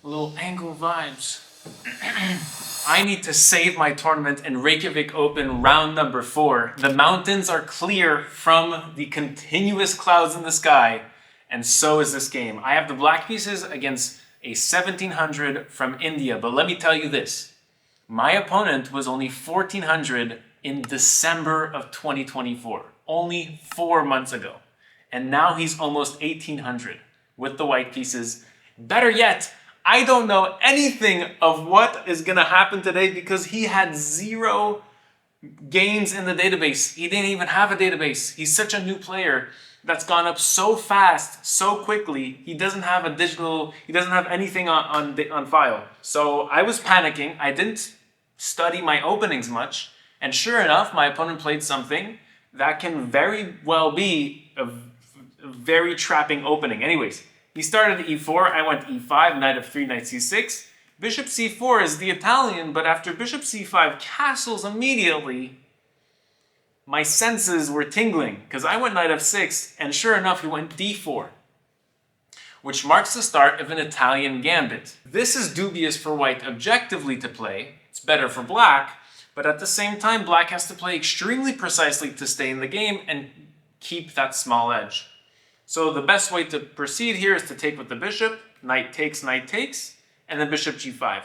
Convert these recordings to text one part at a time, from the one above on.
little angle vibes. I need to save my tournament in Reykjavik Open round number 4. The mountains are clear from the continuous clouds in the sky, and so is this game. I have the black pieces against a 1700 from India, but let me tell you this. My opponent was only 1400 in December of 2024, only 4 months ago. And now he's almost 1800 with the white pieces. Better yet, I don't know anything of what is going to happen today because he had 0 games in the database. He didn't even have a database. He's such a new player that's gone up so fast, so quickly. He doesn't have a digital, he doesn't have anything on file. So I was panicking. I didn't study my openings much. And sure enough, my opponent played something that can very well be a very trapping opening. Anyways, he started e4, I went e5, knight f3, knight c6. Bishop c4 is the Italian, but after bishop c5 castles immediately, my senses were tingling because I went knight f6, and sure enough, he went d4, which marks the start of an Italian gambit. This is dubious for white objectively to play. It's better for black, but at the same time, black has to play extremely precisely to stay in the game and keep that small edge. So the best way to proceed here is to take with the bishop, knight takes, and then bishop g5.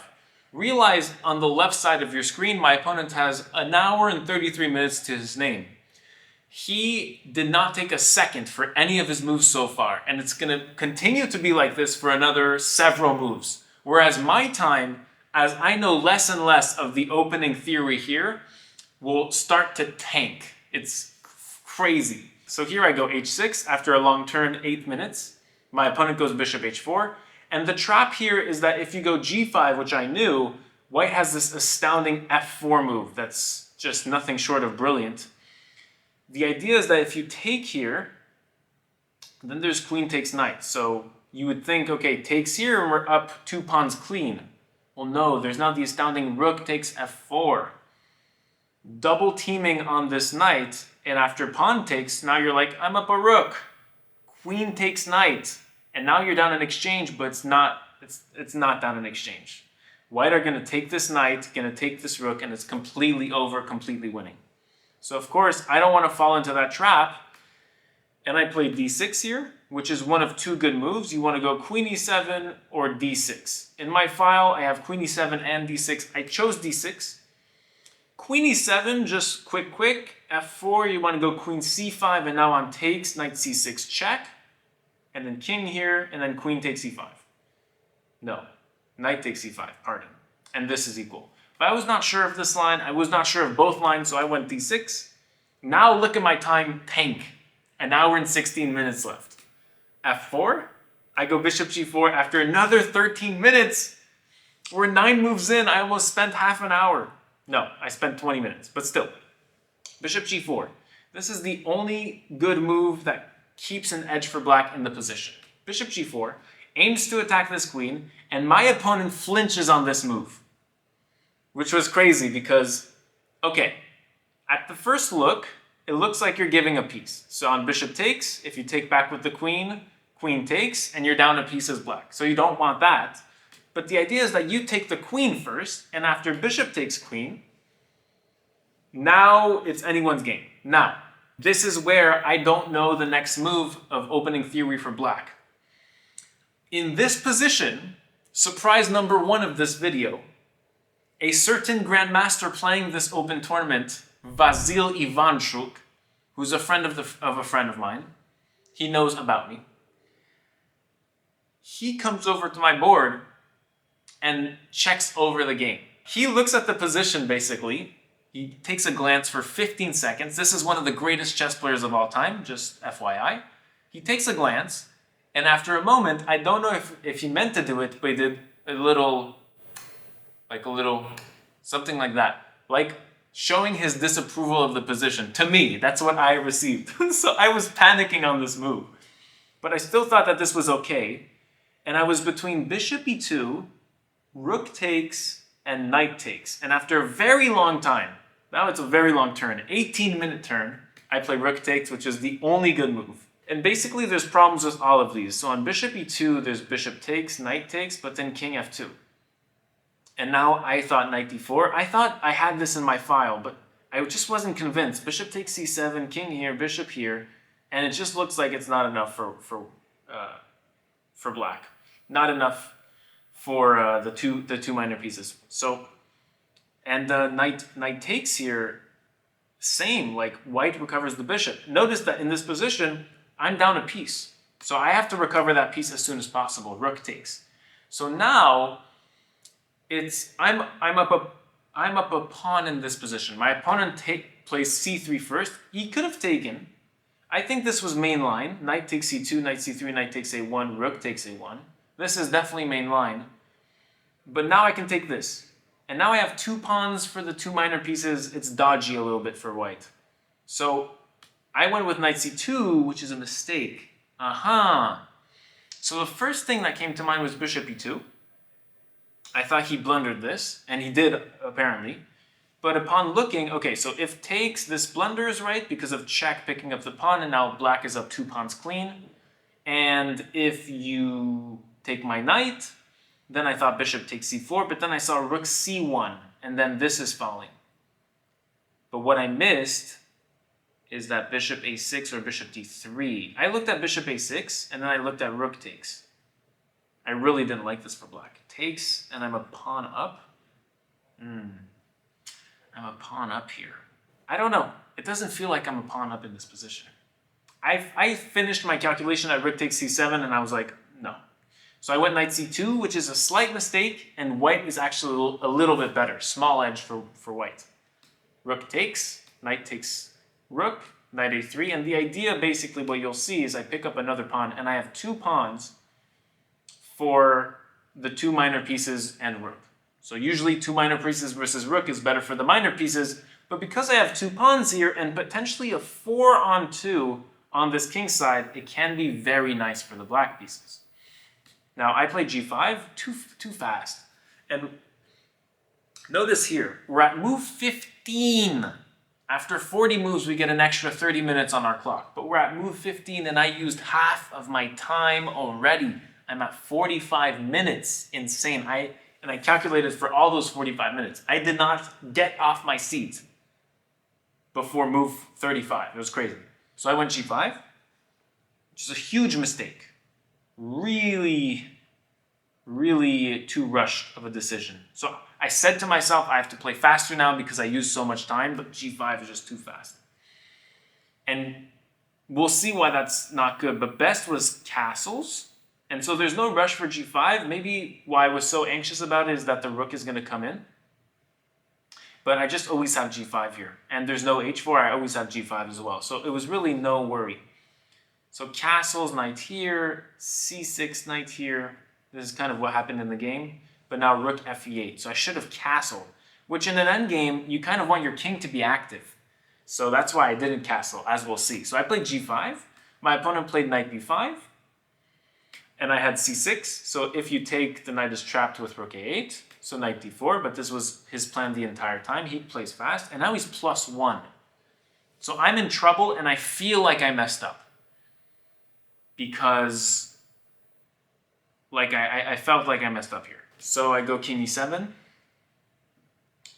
Realize on the left side of your screen, my opponent has an hour and 33 minutes to his name. He did not take a second for any of his moves so far, and it's going to continue to be like this for another several moves. Whereas my time, as I know less and less of the opening theory here, will start to tank. It's crazy. So here I go h6 after a long turn, 8 minutes. My opponent goes bishop h4. And the trap here is that if you go g5, which I knew, white has this astounding f4 move that's just nothing short of brilliant. The idea is that if you take here, then there's queen takes knight. So you would think, okay, takes here and we're up 2 pawns clean. Well, no, there's now the astounding rook takes f4. Double teaming on this knight, and after pawn takes, now you're like, I'm up a rook. Queen takes knight, and now you're down in exchange, but it's not down in exchange. White are going to take this knight, going to take this rook, and it's completely over, completely winning. So of course, I don't want to fall into that trap, and I play d6 here, which is one of 2 good moves. You want to go queen e7 or d6. In my file, I have queen e7 and d6. I chose d6. Queen e7, just quick, f4, you want to go queen c5, and now on takes, knight c6 check, and then king here, and then queen takes e5. No, knight takes e5, pardon. And this is equal. But I was not sure of this line, I was not sure of both lines, so I went d6. Now look at my time tank. An hour and 16 minutes left. f4, I go bishop g4 after another 13 minutes. We're 9 moves in, I almost spent half an hour. No, I spent 20 minutes, but still. Bishop g4. This is the only good move that keeps an edge for black in the position. Bishop g4 aims to attack this queen, and my opponent flinches on this move. Which was crazy because, okay, at the first look, it looks like you're giving a piece. So on bishop takes, if you take back with the queen, queen takes, and you're down a piece as black. So you don't want that. But the idea is that you take the queen first, and after bishop takes queen, now it's anyone's game. Now, this is where I don't know the next move of opening theory for black. In this position, surprise number 1 of this video, a certain grandmaster playing this open tournament, Vasil Ivanchuk, who's a friend of a friend of mine, he knows about me. He comes over to my board and checks over the game. He looks at the position, basically. He takes a glance for 15 seconds. This is one of the greatest chess players of all time, just FYI. He takes a glance, and after a moment, I don't know if he meant to do it, but he did a little, something like that. Like showing his disapproval of the position. To me, that's what I received. So I was panicking on this move. But I still thought that this was okay. And I was between bishop e2, rook takes, and knight takes. And after a very long time, now it's a very long turn, 18-minute turn, I play rook takes, which is the only good move. And basically there's problems with all of these. So on bishop e2, there's bishop takes, knight takes, but then king f2. And now I thought knight d4. I thought I had this in my file, but I just wasn't convinced. Bishop takes c7, king here, bishop here, and it just looks like it's not enough for black. Not enough for the two minor pieces. So, and the knight takes here, same, like white recovers the bishop. Notice that in this position, I'm down a piece. So I have to recover that piece as soon as possible. Rook takes. So now I'm up a pawn in this position. My opponent plays c3 first. He could have taken. I think this was main line. Knight takes c2, knight c3, knight takes a1, rook takes a1. This is definitely main line. But now I can take this. And now I have two pawns for the two minor pieces. It's dodgy a little bit for white. So I went with knight c2, which is a mistake. So the first thing that came to mind was bishop e2. I thought he blundered this, and he did, apparently. But upon looking, okay, so if takes, this blunders, right? Because of check picking up the pawn, and now black is up 2 pawns clean. And if you take my knight, then I thought bishop takes c4, but then I saw rook c1, and then this is falling. But what I missed is that bishop a6 or bishop d3. I looked at bishop a6, and then I looked at rook takes. I really didn't like this for black. Takes, and I'm a pawn up. I'm a pawn up here. I don't know. It doesn't feel like I'm a pawn up in this position. I finished my calculation at rook takes c7, and I was like, no. So I went knight c2, which is a slight mistake, and white is actually a little bit better. Small edge for white. Rook takes, knight takes rook, knight a3, and the idea, basically, what you'll see is I pick up another pawn, and I have 2 pawns for the 2 minor pieces and rook. So usually 2 minor pieces versus rook is better for the minor pieces, but because I have 2 pawns here and potentially a 4-on-2 on this king side, it can be very nice for the black pieces. Now I played g5, too fast. And notice here, we're at move 15. After 40 moves, we get an extra 30 minutes on our clock. But we're at move 15 and I used half of my time already. I'm at 45 minutes. Insane. And I calculated for all those 45 minutes. I did not get off my seat before move 35. It was crazy. So I went g5, which is a huge mistake. Really, really too rushed of a decision. So I said to myself, I have to play faster now because I used so much time, but g5 is just too fast. And we'll see why that's not good, but best was castles. And so there's no rush for g5. Maybe why I was so anxious about it is that the rook is going to come in. But I just always have g5 here. And there's no h4, I always have g5 as well. So it was really no worry. So castles, knight here, c6, knight here. This is kind of what happened in the game. But now rook fe8. So I should have castled, which in an endgame, you kind of want your king to be active. So that's why I didn't castle, as we'll see. So I played g5. My opponent played knight b5. And I had c6. So if you take, the knight is trapped with rook a8. So knight d4. But this was his plan the entire time. He plays fast. And now he's +1. So I'm in trouble, and I feel like I messed up. Because I felt like I messed up here. So I go king e7.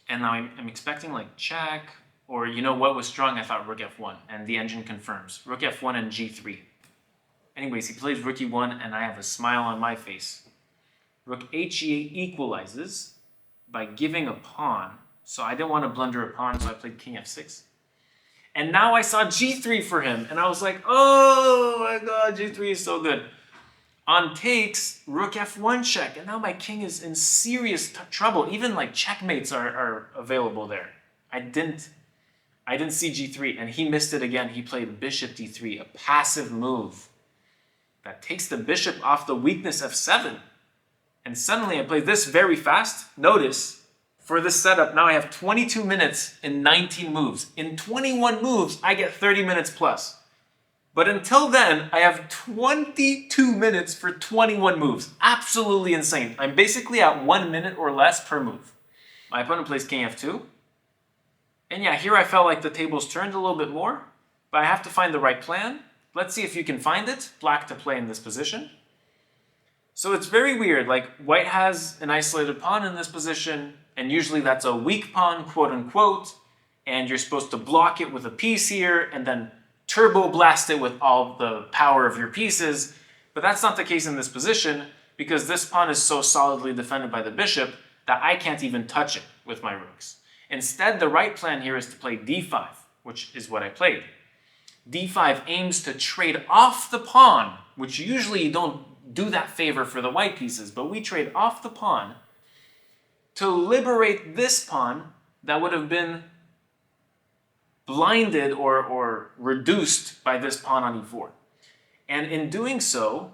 And now I'm expecting like check. Or you know what was strong? I thought rook f1. And the engine confirms. Rook f1 and g3. Anyways, he plays rook e1 and I have a smile on my face. Rook he8 equalizes by giving a pawn. So I didn't want to blunder a pawn, so I played king f6. And now I saw g3 for him. And I was like, oh my god, g3 is so good. On takes, rook f1 check. And now my king is in serious trouble. Even like checkmates are available there. I didn't see g3, and he missed it again. He played bishop d3, a passive move that takes the bishop off the weakness f7. And suddenly I played this very fast. Notice, for this setup, now I have 22 minutes in 19 moves. In 21 moves, I get 30 minutes plus. But until then, I have 22 minutes for 21 moves. Absolutely insane. I'm basically at 1 minute or less per move. My opponent plays king f2. And yeah, here I felt like the tables turned a little bit more, but I have to find the right plan. let's see if you can find it. Black to play in this position. So it's very weird, like white has an isolated pawn in this position, and usually that's a weak pawn, quote unquote, and you're supposed to block it with a piece here and then turbo blast it with all the power of your pieces. But that's not the case in this position because this pawn is so solidly defended by the bishop that I can't even touch it with my rooks. Instead, the right plan here is to play d5, which is what I played. d5 aims to trade off the pawn, which usually you don't do that favor for the white pieces, but we trade off the pawn to liberate this pawn that would have been blinded or reduced by this pawn on e4. And in doing so,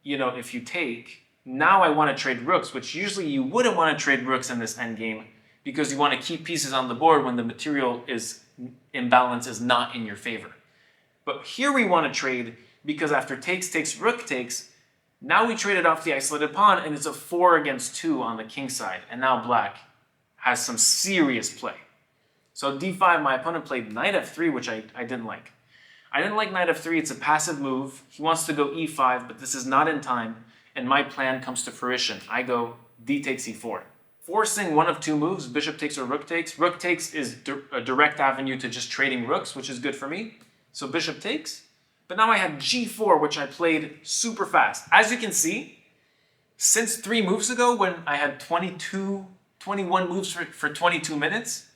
you know, if you take, now I want to trade rooks, which usually you wouldn't want to trade rooks in this endgame because you want to keep pieces on the board when the material imbalance is not in your favor. But here we want to trade because after takes, takes, rook takes, now we traded off the isolated pawn and it's a 4 against 2 on the king side. And now black has some serious play. So d5, my opponent played knight f3, which I didn't like. I didn't like knight f3, it's a passive move. He wants to go e5, but this is not in time. And my plan comes to fruition. I go d takes e4. Forcing one of two moves, bishop takes or rook takes. Rook takes is a direct avenue to just trading rooks, which is good for me. So bishop takes. But now I have g4, which I played super fast. As you can see, since 3 moves ago when I had 21 moves for 22 minutes,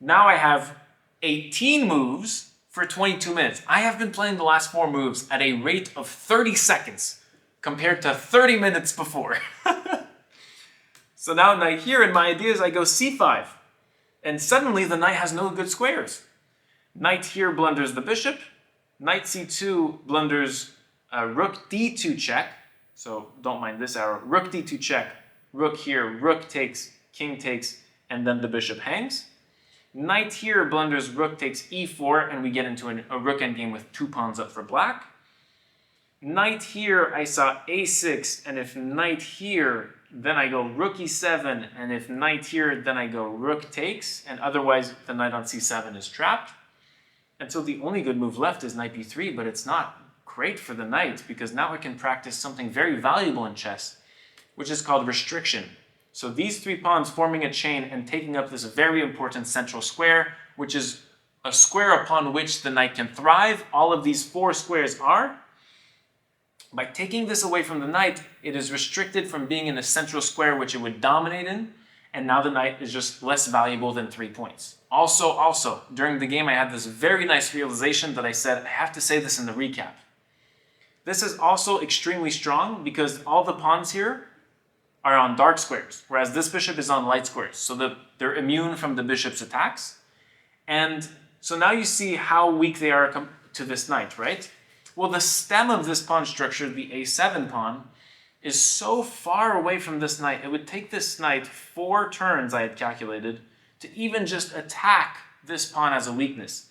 now I have 18 moves for 22 minutes. I have been playing the last 4 moves at a rate of 30 seconds compared to 30 minutes before. So now knight here, and my idea is I go c5. And suddenly the knight has no good squares. Knight here blunders the bishop. Knight c2 blunders rook d2 check. So don't mind this arrow. Rook d2 check. Rook here, rook takes, king takes, and then the bishop hangs. Knight here blunders rook takes e4, and we get into a rook endgame with 2 pawns up for black. Knight here, I saw a6, and if knight here, then I go rook e7, and if knight here, then I go rook takes, and otherwise the knight on c7 is trapped. And so the only good move left is knight b3, but it's not great for the knight because now I can practice something very valuable in chess, which is called restriction. So these 3 pawns forming a chain and taking up this very important central square, which is a square upon which the knight can thrive. All of these 4 squares are. By taking this away from the knight, it is restricted from being in a central square which it would dominate in, and now the knight is just less valuable than 3 points. Also, during the game I had this very nice realization that I said, I have to say this in the recap. This is also extremely strong because all the pawns here are on dark squares, whereas this bishop is on light squares, so they're immune from the bishop's attacks. And so now you see how weak they are to this knight, right? Well, the stem of this pawn structure, the a7 pawn, is so far away from this knight. It would take this knight 4 turns, I had calculated, to even just attack this pawn as a weakness.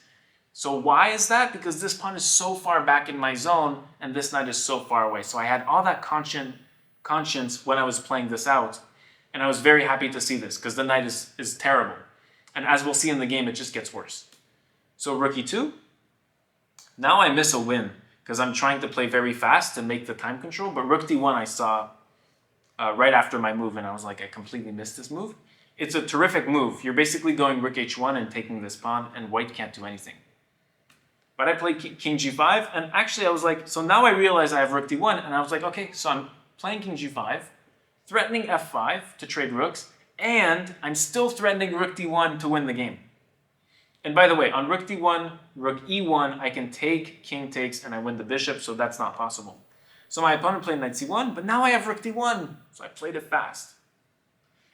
So why is that? Because this pawn is so far back in my zone, and this knight is so far away. So I had all that conscience when I was playing this out, and I was very happy to see this, because the knight is terrible. And as we'll see in the game, it just gets worse. So rook e2. Now I miss a win, because I'm trying to play very fast to make the time control, but rook d1 I saw right after my move, and I was like, I completely missed this move. It's a terrific move. You're basically going rook h1 and taking this pawn, and white can't do anything. But I played king g5, and actually I was like, so now I realize I have rook d1, and I was like, okay, so I'm playing king g5, threatening f5 to trade rooks, and I'm still threatening rook d1 to win the game. And by the way, on rook d1, rook e1, I can take, king takes, and I win the bishop, so that's not possible. So my opponent played knight c1, but now I have rook d1, so I played it fast.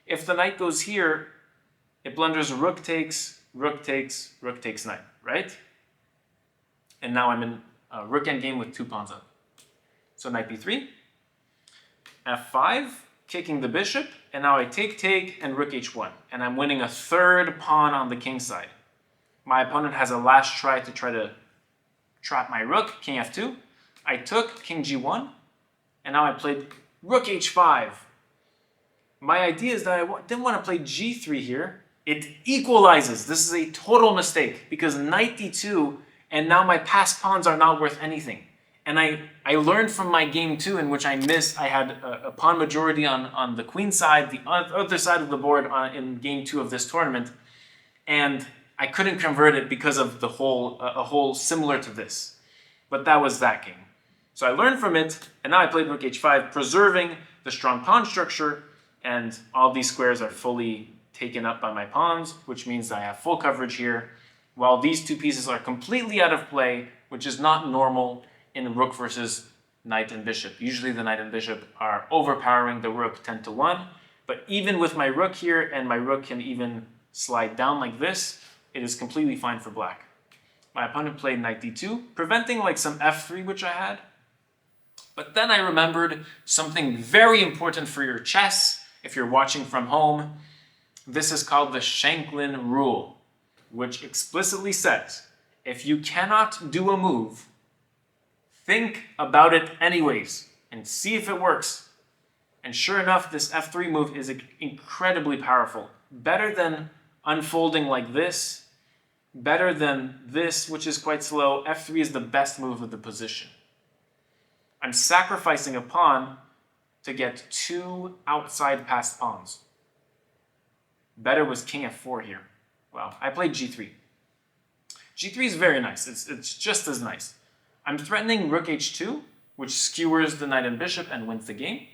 If the knight goes here, it blunders rook takes, rook takes, rook takes knight, right? And now I'm in a rook endgame with 2 pawns up. So knight b3, f5, kicking the bishop, and now I take, and rook h1, and I'm winning a 3rd pawn on the king side. My opponent has a last try to trap my rook, king f2. I took king g1, and now I played rook h5. My idea is that I didn't want to play g3 here. It equalizes. This is a total mistake because knight d2 and now my passed pawns are not worth anything. And I learned from my game 2 in which I had a pawn majority on the queen side, the other side of the board in game 2 of this tournament, and I couldn't convert it because of a hole similar to this. But that was that game. So I learned from it, and now I played rook h5, preserving the strong pawn structure, and all these squares are fully taken up by my pawns, which means I have full coverage here, while these two pieces are completely out of play, which is not normal in rook versus knight and bishop. Usually the knight and bishop are overpowering the rook 10-1, but even with my rook here, and my rook can even slide down like this, it is completely fine for black. My opponent played knight d2, preventing like some f3 which I had. But then I remembered something very important for your chess, if you're watching from home. This is called the Shanklin rule, which explicitly says, if you cannot do a move, think about it anyways and see if it works. And sure enough, this f3 move is incredibly powerful. Better than unfolding like this, better than this, which is quite slow. f3 is the best move of the position. I'm sacrificing a pawn to get 2 outside passed pawns. Better was king f4 here. Well, I played g3. g3 is very nice. It's just as nice. I'm threatening rook h2, which skewers the knight and bishop and wins the game.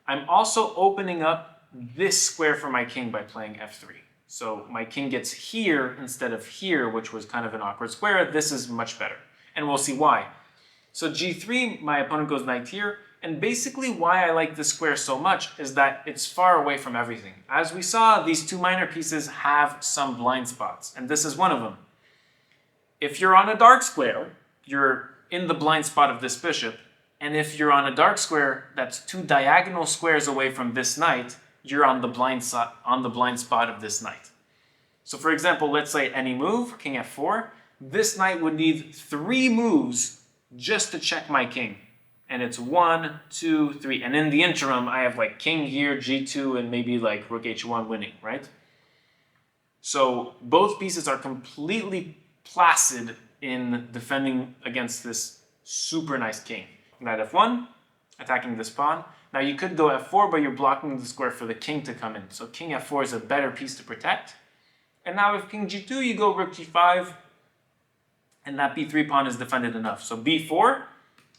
I'm also opening up this square for my king by playing f3. So my king gets here instead of here, which was kind of an awkward square. This is much better, and we'll see why. So g3, my opponent goes knight here, and basically why I like this square so much is that it's far away from everything. As we saw, these two minor pieces have some blind spots, and this is one of them. If you're on a dark square, you're in the blind spot of this bishop, and if you're on a dark square that's 2 diagonal squares away from this knight, you're on the blind spot of this knight. So for example, let's say any move, king f4, this knight would need 3 moves just to check my king. And it's 1, 2, 3. And in the interim, I have like king here, g2, and maybe like rook h1 winning, right? So both pieces are completely placid in defending against this super nice king. Knight f1, attacking this pawn. Now you could go f4, but you're blocking the square for the king to come in. So king f4 is a better piece to protect. And now with king g2, you go rook g5, and that b3 pawn is defended enough. So b4,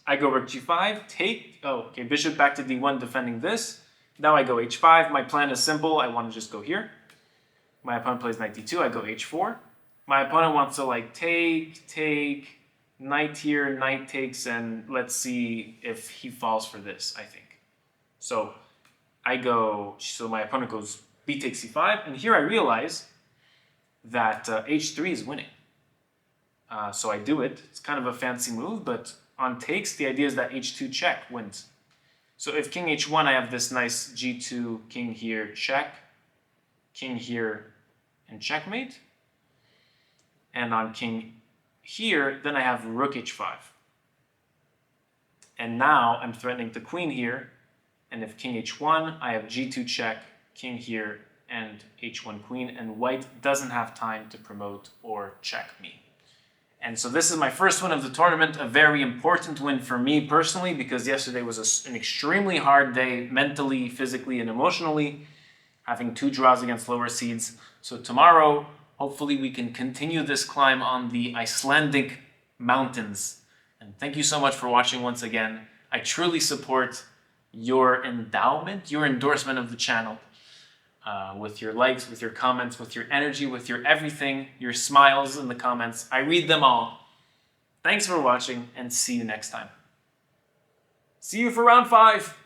I go rook g5, take, oh, okay, bishop back to d1 defending this. Now I go h5. My plan is simple. I want to just go here. My opponent plays knight d2. I go h4. My opponent wants to like take, knight here, knight takes, and let's see if he falls for this, I think. So my opponent goes b takes c5, and here I realize that h3 is winning. So I do it. It's kind of a fancy move, but on takes, the idea is that h2 check wins. So if king h1, I have this nice g2, king here, check, king here, and checkmate. And on king here, then I have rook h5. And now I'm threatening the queen here, and if king h1, I have g2 check, king here, and h1 queen, and white doesn't have time to promote or check me. And so this is my first win of the tournament, a very important win for me personally, because yesterday was an extremely hard day, mentally, physically, and emotionally, having 2 draws against lower seeds. So tomorrow, hopefully we can continue this climb on the Icelandic mountains. And thank you so much for watching once again. I truly support your endowment, your endorsement of the channel. With your likes, with your comments, with your energy, with your everything, your smiles in the comments. I read them all. Thanks for watching, and see you next time. See you for round 5.